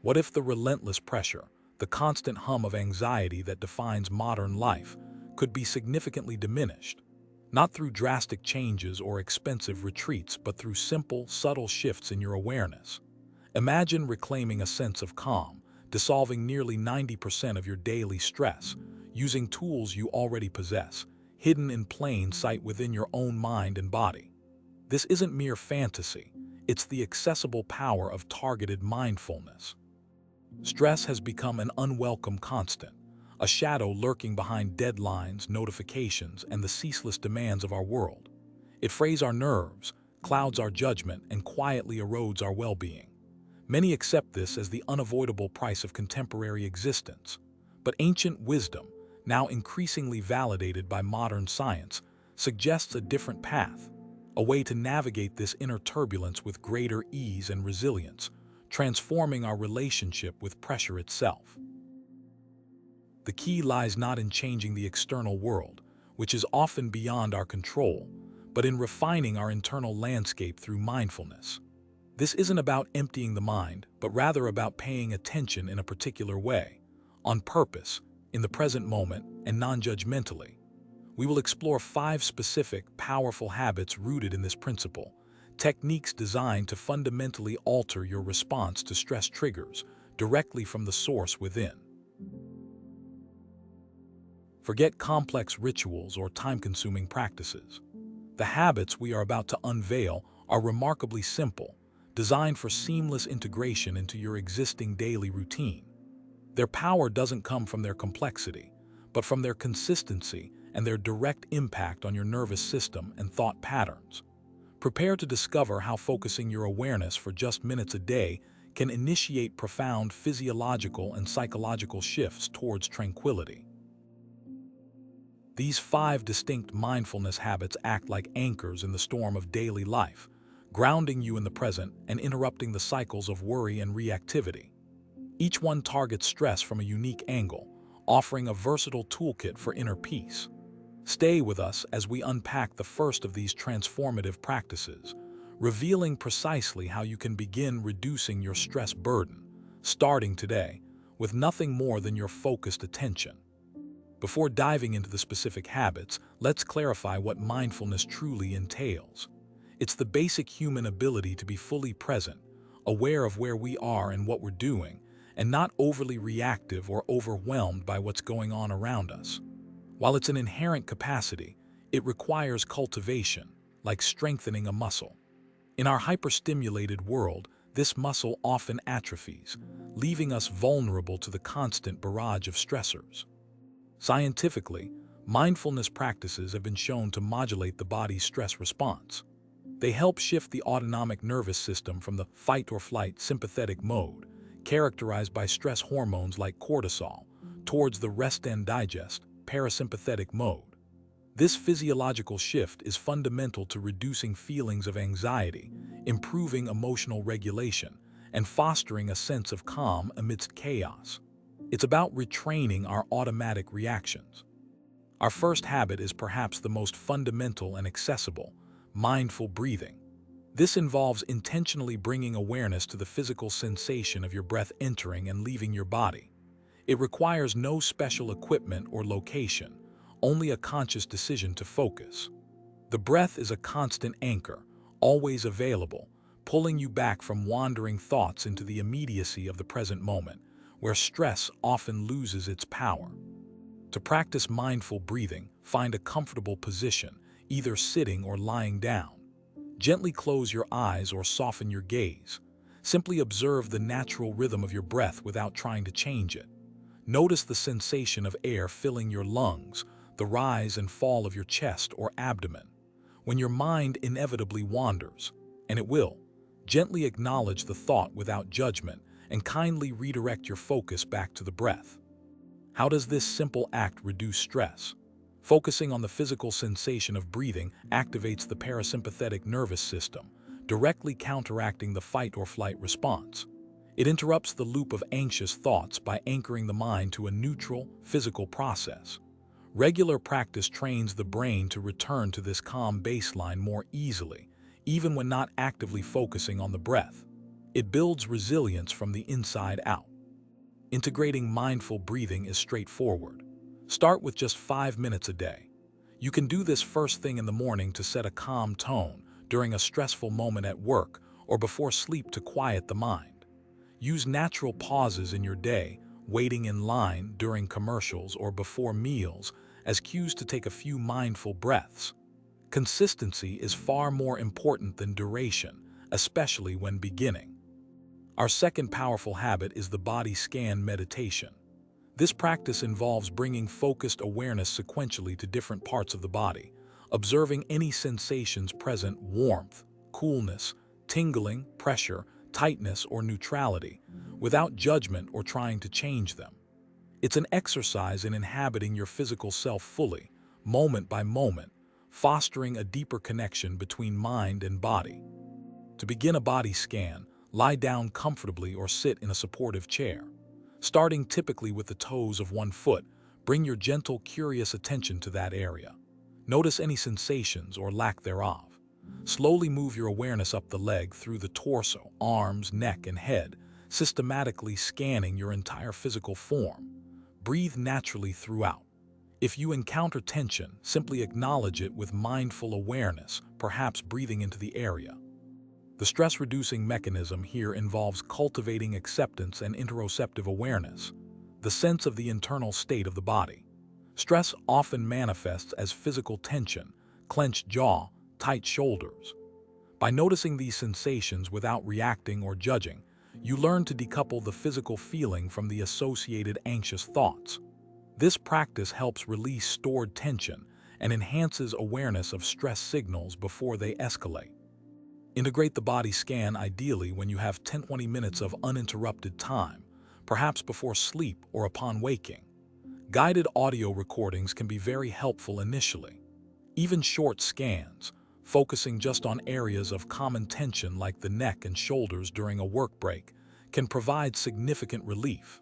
What if the relentless pressure, the constant hum of anxiety that defines modern life, could be significantly diminished? Not through drastic changes or expensive retreats, but through simple, subtle shifts in your awareness. Imagine reclaiming a sense of calm, dissolving nearly 90% of your daily stress, using tools you already possess, hidden in plain sight within your own mind and body. This isn't mere fantasy, it's the accessible power of targeted mindfulness. Stress has become an unwelcome constant, a shadow lurking behind deadlines, notifications, and the ceaseless demands of our world. It frays our nerves, clouds our judgment, and quietly erodes our well-being. Many accept this as the unavoidable price of contemporary existence. But ancient wisdom, now increasingly validated by modern science, suggests a different path, a way to navigate this inner turbulence with greater ease and resilience, transforming our relationship with pressure itself. The key lies not in changing the external world, which is often beyond our control, but in refining our internal landscape through mindfulness. This isn't about emptying the mind, but rather about paying attention in a particular way, on purpose, in the present moment, and non-judgmentally. We will explore 5 specific, powerful habits rooted in this principle, techniques designed to fundamentally alter your response to stress triggers directly from the source within. Forget complex rituals or time-consuming practices. The habits we are about to unveil are remarkably simple, designed for seamless integration into your existing daily routine. Their power doesn't come from their complexity, but from their consistency and their direct impact on your nervous system and thought patterns. Prepare to discover how focusing your awareness for just minutes a day can initiate profound physiological and psychological shifts towards tranquility. These 5 distinct mindfulness habits act like anchors in the storm of daily life, grounding you in the present and interrupting the cycles of worry and reactivity. Each one targets stress from a unique angle, offering a versatile toolkit for inner peace. Stay with us as we unpack the first of these transformative practices, revealing precisely how you can begin reducing your stress burden, starting today, with nothing more than your focused attention. Before diving into the specific habits, let's clarify what mindfulness truly entails. It's the basic human ability to be fully present, aware of where we are and what we're doing, and not overly reactive or overwhelmed by what's going on around us. While it's an inherent capacity, it requires cultivation, like strengthening a muscle. In our hyperstimulated world, this muscle often atrophies, leaving us vulnerable to the constant barrage of stressors. Scientifically, mindfulness practices have been shown to modulate the body's stress response. They help shift the autonomic nervous system from the fight-or-flight sympathetic mode, characterized by stress hormones like cortisol, towards the rest and digest, parasympathetic mode. This physiological shift is fundamental to reducing feelings of anxiety, improving emotional regulation, and fostering a sense of calm amidst chaos. It's about retraining our automatic reactions. Our first habit is perhaps the most fundamental and accessible: mindful breathing. This involves intentionally bringing awareness to the physical sensation of your breath entering and leaving your body. It requires no special equipment or location, only a conscious decision to focus. The breath is a constant anchor, always available, pulling you back from wandering thoughts into the immediacy of the present moment, where stress often loses its power. To practice mindful breathing, find a comfortable position, either sitting or lying down. Gently close your eyes or soften your gaze. Simply observe the natural rhythm of your breath without trying to change it. Notice the sensation of air filling your lungs, the rise and fall of your chest or abdomen. When your mind inevitably wanders, and it will, gently acknowledge the thought without judgment and kindly redirect your focus back to the breath. How does this simple act reduce stress? Focusing on the physical sensation of breathing activates the parasympathetic nervous system, directly counteracting the fight-or-flight response. It interrupts the loop of anxious thoughts by anchoring the mind to a neutral, physical process. Regular practice trains the brain to return to this calm baseline more easily, even when not actively focusing on the breath. It builds resilience from the inside out. Integrating mindful breathing is straightforward. Start with just 5 minutes a day. You can do this first thing in the morning to set a calm tone, during a stressful moment at work, or before sleep to quiet the mind. Use natural pauses in your day, waiting in line, during commercials, or before meals, as cues to take a few mindful breaths. Consistency is far more important than duration, especially when beginning. Our second powerful habit is the body scan meditation. This practice involves bringing focused awareness sequentially to different parts of the body, observing any sensations present: warmth, coolness, tingling, pressure, tightness, or neutrality, without judgment or trying to change them. It's an exercise in inhabiting your physical self fully, moment by moment, fostering a deeper connection between mind and body. To begin a body scan, lie down comfortably or sit in a supportive chair. Starting typically with the toes of one foot, bring your gentle, curious attention to that area. Notice any sensations or lack thereof. Slowly move your awareness up the leg through the torso, arms, neck, and head, systematically scanning your entire physical form. Breathe naturally throughout. If you encounter tension, simply acknowledge it with mindful awareness, perhaps breathing into the area. The stress-reducing mechanism here involves cultivating acceptance and interoceptive awareness, the sense of the internal state of the body. Stress often manifests as physical tension, clenched jaw, tight shoulders. By noticing these sensations without reacting or judging, you learn to decouple the physical feeling from the associated anxious thoughts. This practice helps release stored tension and enhances awareness of stress signals before they escalate. Integrate the body scan ideally when you have 10-20 minutes of uninterrupted time, perhaps before sleep or upon waking. Guided audio recordings can be very helpful initially. Even short scans, focusing just on areas of common tension like the neck and shoulders during a work break, can provide significant relief.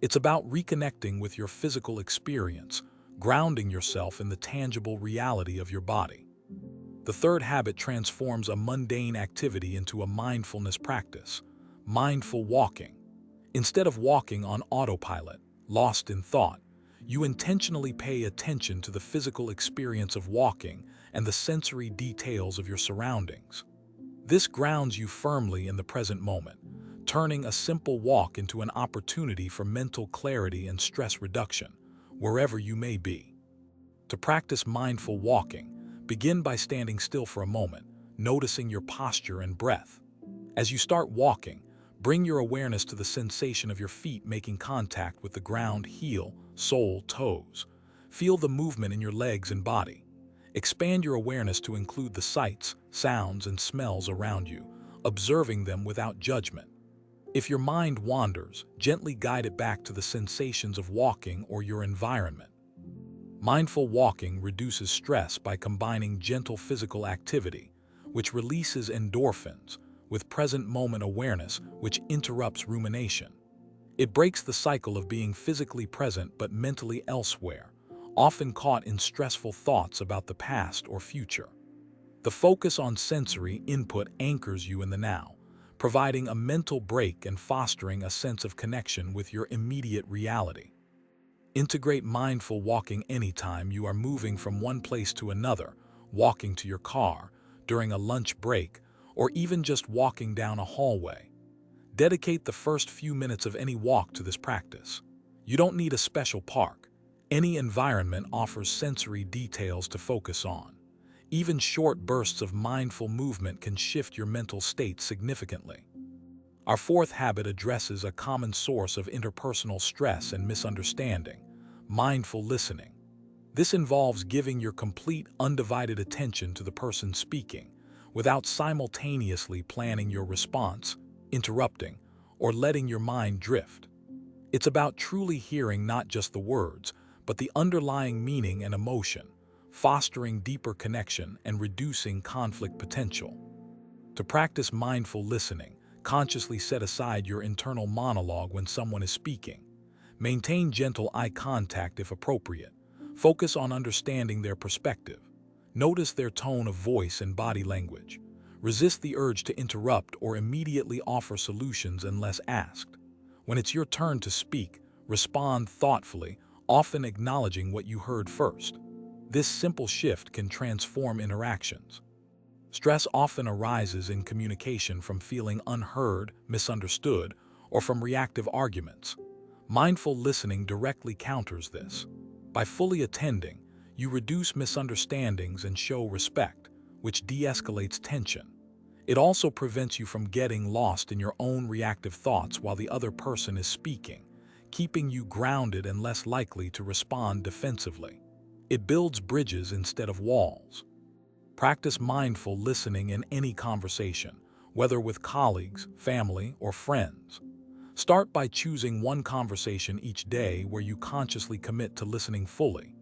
It's about reconnecting with your physical experience, grounding yourself in the tangible reality of your body. The third habit transforms a mundane activity into a mindfulness practice: mindful walking. Instead of walking on autopilot, lost in thought, you intentionally pay attention to the physical experience of walking and the sensory details of your surroundings. This grounds you firmly in the present moment, turning a simple walk into an opportunity for mental clarity and stress reduction, wherever you may be. To practice mindful walking, begin by standing still for a moment, noticing your posture and breath. As you start walking, bring your awareness to the sensation of your feet making contact with the ground: heel, sole, toes. Feel the movement in your legs and body. Expand your awareness to include the sights, sounds, and smells around you, observing them without judgment. If your mind wanders, gently guide it back to the sensations of walking or your environment. Mindful walking reduces stress by combining gentle physical activity, which releases endorphins, with present moment awareness, which interrupts rumination. It breaks the cycle of being physically present but mentally elsewhere, often caught in stressful thoughts about the past or future. The focus on sensory input anchors you in the now, providing a mental break and fostering a sense of connection with your immediate reality. Integrate mindful walking anytime you are moving from one place to another, walking to your car, during a lunch break, or even just walking down a hallway. Dedicate the first few minutes of any walk to this practice. You don't need a special park. Any environment offers sensory details to focus on. Even short bursts of mindful movement can shift your mental state significantly. Our fourth habit addresses a common source of interpersonal stress and misunderstanding: mindful listening. This involves giving your complete, undivided attention to the person speaking, without simultaneously planning your response, interrupting, or letting your mind drift. It's about truly hearing not just the words, but the underlying meaning and emotion, fostering deeper connection and reducing conflict potential. To practice mindful listening, consciously set aside your internal monologue when someone is speaking. Maintain gentle eye contact if appropriate. Focus on understanding their perspective. Notice their tone of voice and body language. Resist the urge to interrupt or immediately offer solutions unless asked. When it's your turn to speak, respond thoughtfully, often acknowledging what you heard first. This simple shift can transform interactions. Stress often arises in communication from feeling unheard, misunderstood, or from reactive arguments. Mindful listening directly counters this. By fully attending, you reduce misunderstandings and show respect, which de-escalates tension. It also prevents you from getting lost in your own reactive thoughts while the other person is speaking, keeping you grounded and less likely to respond defensively. It builds bridges instead of walls. Practice mindful listening in any conversation, whether with colleagues, family, or friends. Start by choosing one conversation each day where you consciously commit to listening fully.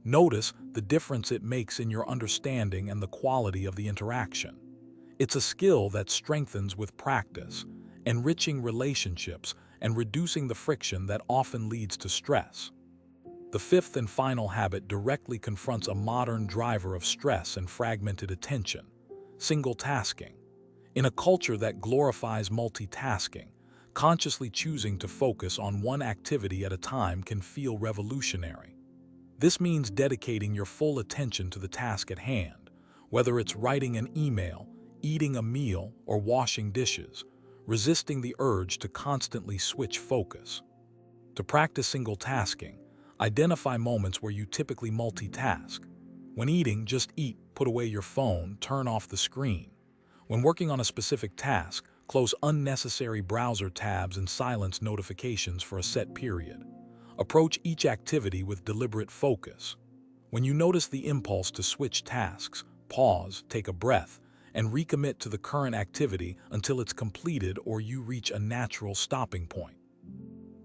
Notice the difference it makes in your understanding and the quality of the interaction. It's a skill that strengthens with practice, enriching relationships and reducing the friction that often leads to stress. The fifth and final habit directly confronts a modern driver of stress and fragmented attention: single tasking. In a culture that glorifies multitasking, consciously choosing to focus on one activity at a time can feel revolutionary. This means dedicating your full attention to the task at hand, whether it's writing an email, eating a meal, or washing dishes, resisting the urge to constantly switch focus. To practice single tasking, identify moments where you typically multitask. When eating, just eat, put away your phone, turn off the screen. When working on a specific task, close unnecessary browser tabs and silence notifications for a set period. Approach each activity with deliberate focus. When you notice the impulse to switch tasks, pause, take a breath, and recommit to the current activity until it's completed or you reach a natural stopping point.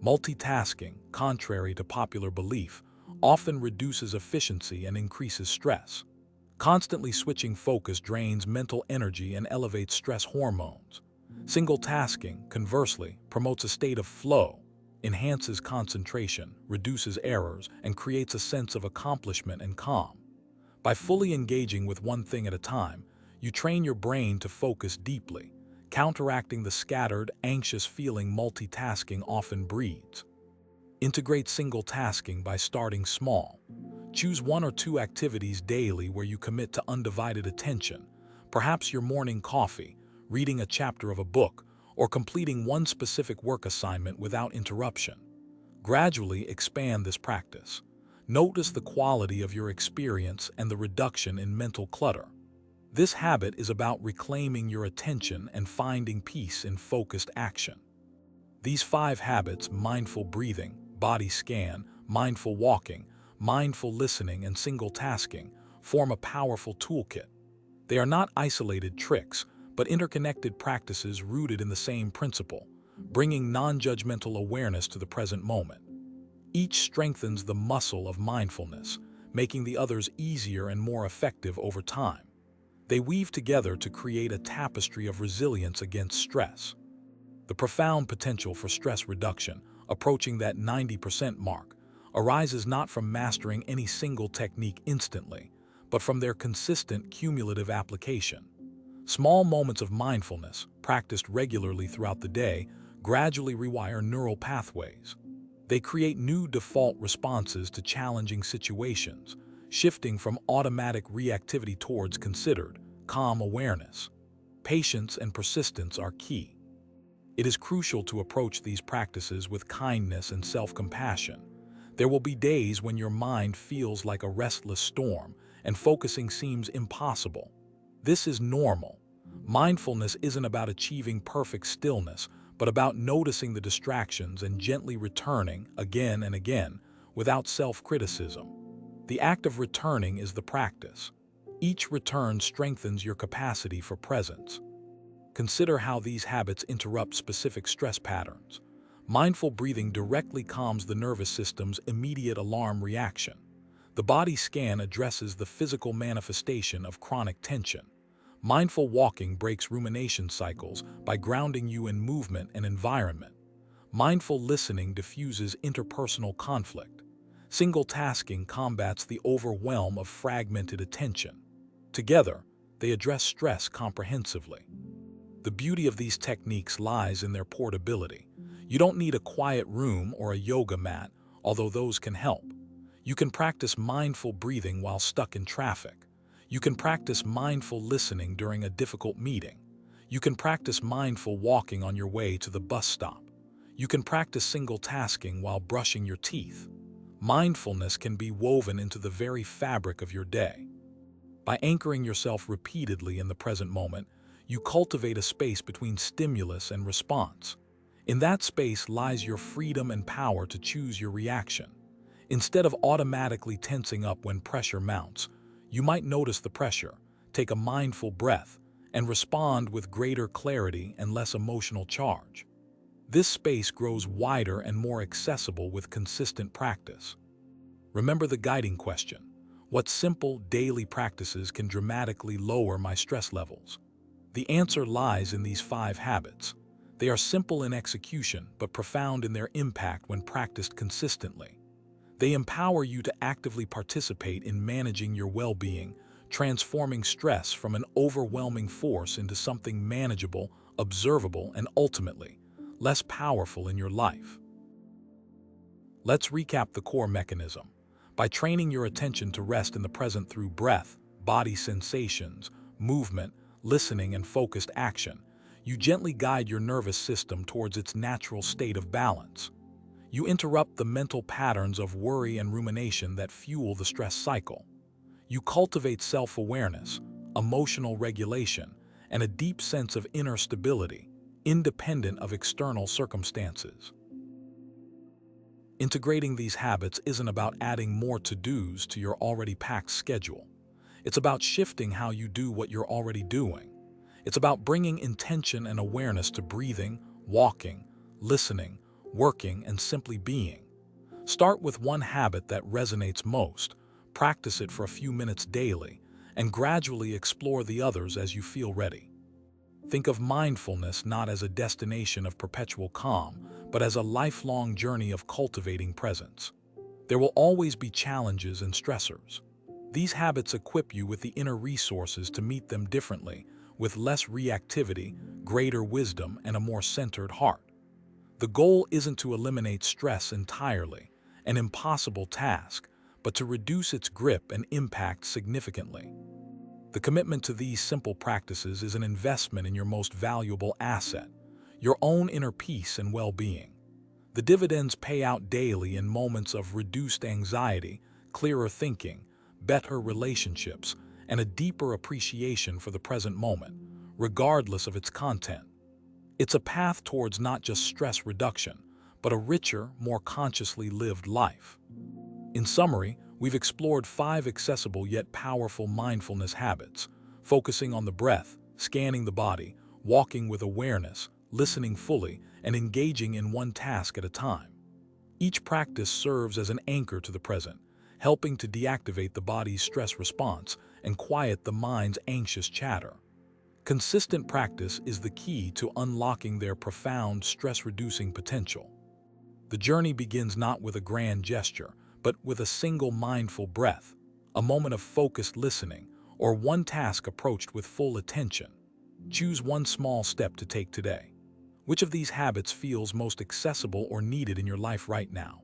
Multitasking, contrary to popular belief, often reduces efficiency and increases stress. Constantly switching focus drains mental energy and elevates stress hormones. Single tasking, conversely, promotes a state of flow, enhances concentration, reduces errors, and creates a sense of accomplishment and calm. By fully engaging with one thing at a time, you train your brain to focus deeply, counteracting the scattered, anxious feeling multitasking often breeds. Integrate single tasking by starting small. Choose one or two activities daily where you commit to undivided attention, perhaps your morning coffee, reading a chapter of a book, or completing one specific work assignment without interruption. Gradually expand this practice. Notice the quality of your experience and the reduction in mental clutter. This habit is about reclaiming your attention and finding peace in focused action. These 5 habits, mindful breathing, body scan, mindful walking, mindful listening, and single tasking, form a powerful toolkit. They are not isolated tricks, but interconnected practices rooted in the same principle, bringing non-judgmental awareness to the present moment. Each strengthens the muscle of mindfulness, making the others easier and more effective over time. They weave together to create a tapestry of resilience against stress. The profound potential for stress reduction, approaching that 90% mark, arises not from mastering any single technique instantly, but from their consistent cumulative application. Small moments of mindfulness, practiced regularly throughout the day, gradually rewire neural pathways. They create new default responses to challenging situations, shifting from automatic reactivity towards considered, calm awareness. Patience and persistence are key. It is crucial to approach these practices with kindness and self-compassion. There will be days when your mind feels like a restless storm and focusing seems impossible. This is normal. Mindfulness isn't about achieving perfect stillness, but about noticing the distractions and gently returning again and again without self-criticism. The act of returning is the practice. Each return strengthens your capacity for presence. Consider how these habits interrupt specific stress patterns. Mindful breathing directly calms the nervous system's immediate alarm reaction. The body scan addresses the physical manifestation of chronic tension. Mindful walking breaks rumination cycles by grounding you in movement and environment. Mindful listening diffuses interpersonal conflict. Single tasking combats the overwhelm of fragmented attention. Together, they address stress comprehensively. The beauty of these techniques lies in their portability. You don't need a quiet room or a yoga mat, although those can help. You can practice mindful breathing while stuck in traffic. You can practice mindful listening during a difficult meeting. You can practice mindful walking on your way to the bus stop. You can practice single tasking while brushing your teeth. Mindfulness can be woven into the very fabric of your day. By anchoring yourself repeatedly in the present moment, you cultivate a space between stimulus and response. In that space lies your freedom and power to choose your reaction. Instead of automatically tensing up when pressure mounts, you might notice the pressure, take a mindful breath, and respond with greater clarity and less emotional charge. This space grows wider and more accessible with consistent practice. Remember the guiding question: what simple daily practices can dramatically lower my stress levels? The answer lies in these 5 habits. They are simple in execution, but profound in their impact when practiced consistently. They empower you to actively participate in managing your well-being, transforming stress from an overwhelming force into something manageable, observable, and ultimately, less powerful in your life. Let's recap the core mechanism. By training your attention to rest in the present through breath, body sensations, movement, listening, and focused action, you gently guide your nervous system towards its natural state of balance. You interrupt the mental patterns of worry and rumination that fuel the stress cycle. You cultivate self-awareness, emotional regulation, and a deep sense of inner stability, independent of external circumstances. Integrating these habits isn't about adding more to-dos to your already packed schedule. It's about shifting how you do what you're already doing. It's about bringing intention and awareness to breathing, walking, listening, working, and simply being. Start with one habit that resonates most, practice it for a few minutes daily, and gradually explore the others as you feel ready. Think of mindfulness not as a destination of perpetual calm, but as a lifelong journey of cultivating presence. There will always be challenges and stressors. These habits equip you with the inner resources to meet them differently, with less reactivity, greater wisdom, and a more centered heart. The goal isn't to eliminate stress entirely, an impossible task, but to reduce its grip and impact significantly. The commitment to these simple practices is an investment in your most valuable asset, your own inner peace and well-being. The dividends pay out daily in moments of reduced anxiety, clearer thinking, better relationships, and a deeper appreciation for the present moment, regardless of its content. It's a path towards not just stress reduction, but a richer, more consciously lived life. In summary, we've explored 5 accessible yet powerful mindfulness habits, focusing on the breath, scanning the body, walking with awareness, listening fully, and engaging in one task at a time. Each practice serves as an anchor to the present, helping to deactivate the body's stress response and quiet the mind's anxious chatter. Consistent practice is the key to unlocking their profound stress-reducing potential. The journey begins not with a grand gesture, but with a single mindful breath, a moment of focused listening, or one task approached with full attention. Choose one small step to take today. Which of these habits feels most accessible or needed in your life right now?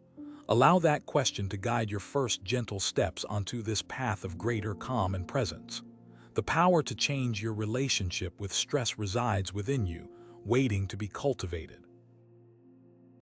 Allow that question to guide your first gentle steps onto this path of greater calm and presence. The power to change your relationship with stress resides within you, waiting to be cultivated.